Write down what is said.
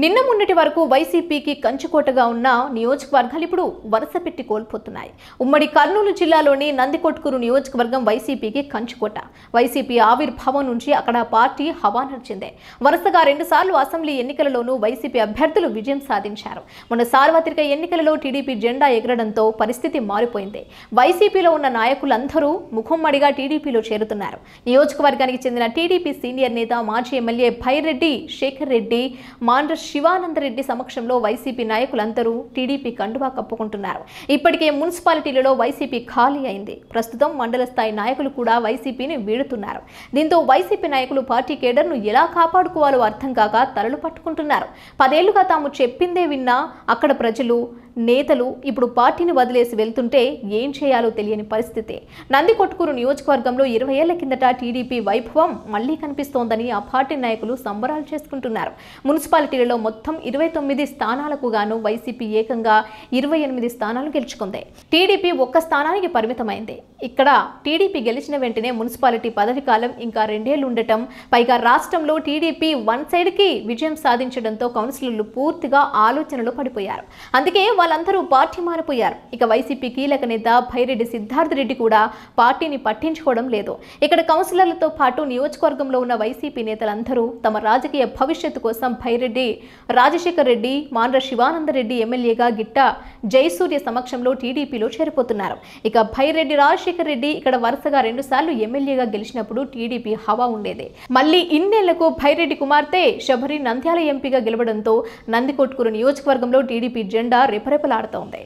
నిన్న మొన్నటి వరకు వైసీపీకి కంచుకోటగా ఉన్న నియోజకవర్గాలు ఇప్పుడు వరుస పెట్టి కోల్పోతున్నాయి. ఉమ్మడి కర్నూలు జిల్లాలోని నందికొట్కూరు నియోజకవర్గం వైసీపీకి కంచుకోట. వైసీపీ ఆవిర్భావం నుంచి అక్కడ పార్టీ హవా నడిచిందే. వరుసగా 2 సార్లు అసెంబ్లీ ఎన్నికలలోనూ వైసీపీ అభ్యర్థులు విజయం సాధించారు. మొన్న సార్వత్రిక ఎన్నికలలో టీడీపీ జెండా ఎగరడంతో పరిస్థితి మారిపోయింది. వైసీపీలో ఉన్న నాయకులందరూ ముఖమ్మడిగా టీడీపీలో చేరుతున్నారు. నియోజకవర్గానికి చెందిన టీడీపీ సీనియర్ నేత మాజీ ఎమ్మెల్యే భైరెడ్డి శేఖర్ రెడ్డి, మాండ్ర శివానందరెడ్డి సమక్షంలో వైసీపీ నాయకులందరూ టీడీపీ కండువా కప్పుకుంటున్నారు. ఇప్పటికే మున్సిపాలిటీలలో వైసీపీ ఖాళీ అయింది. ప్రస్తుతం మండల స్థాయి నాయకులు కూడా వైసీపీని వీడుతున్నారు. దీంతో వైసీపీ నాయకులు పార్టీ కేడర్ను ఎలా కాపాడుకోవాలో అర్థం కాక తలలు పట్టుకుంటున్నారు. 10 ఏళ్లుగా తాము చెప్పిందే విన్నా అక్కడ ప్రజలు, నేతలు ఇప్పుడు పార్టీని వదిలేసి వెళ్తుంటే ఏం చేయాలో తెలియని పరిస్థితి. నందికొట్కూరు నియోజకవర్గంలో 20 ఏళ్ల కిందట టీడీపీ వైభవం మళ్లీ కనిపిస్తోందని ఆ పార్టీ నాయకులు సంబరాలు చేసుకుంటున్నారు. మున్సిపాలిటీలలో మొత్తం 29 స్థానాలకు గాను వైసీపీ ఏకంగా 28 స్థానాలు గెలుచుకుంది. టీడీపీ 1 స్థానానికి పరిమితమైంది. ఇక్కడ టీడీపీ గెలిచిన వెంటనే మున్సిపాలిటీ పదవి కాలం ఇంకా 2 ఏళ్లు ఉండటం, పైగా రాష్ట్రంలో టీడీపీ వన్ సైడ్ కి విజయం సాధించడంతో కౌన్సిలర్లు పూర్తిగా ఆలోచనలో పడిపోయారు. అందుకే వాళ్ళందరూ పార్టీ మారిపోయారు. ఇక వైసీపీ కీలక నేత భైరెడ్డి సిద్ధార్థ రెడ్డి కూడా పార్టీని పట్టించుకోవడం లేదు. ఇక్కడ కౌన్సిలర్లతో పాటు నియోజకవర్గంలో ఉన్న వైసీపీ నేతలందరూ తమ రాజకీయ భవిష్యత్తు కోసం భైరెడ్డి రాజశేఖర్ రెడ్డి, మాండ్ర శివానందరెడ్డి ఎమ్మెల్యేగా గిట్ట జయసూర్య సమక్షంలో టీడీపీలో చేరిపోతున్నారు. ఇక భైరెడ్డి రాజశేఖర్ రెడ్డి ఇక్కడ వరుసగా 2 సార్లు ఎమ్మెల్యేగా గెలిచినప్పుడు టీడీపీ హవా ఉండేది. మళ్ళీ ఇన్నేళ్లకు భైరెడ్డి కుమార్తె శబరి నంద్యాల ఎంపీగా గెలవడంతో నందికొట్కూరు నియోజకవర్గంలో టీడీపీ జెండా రెపరెపలాడుతోంది.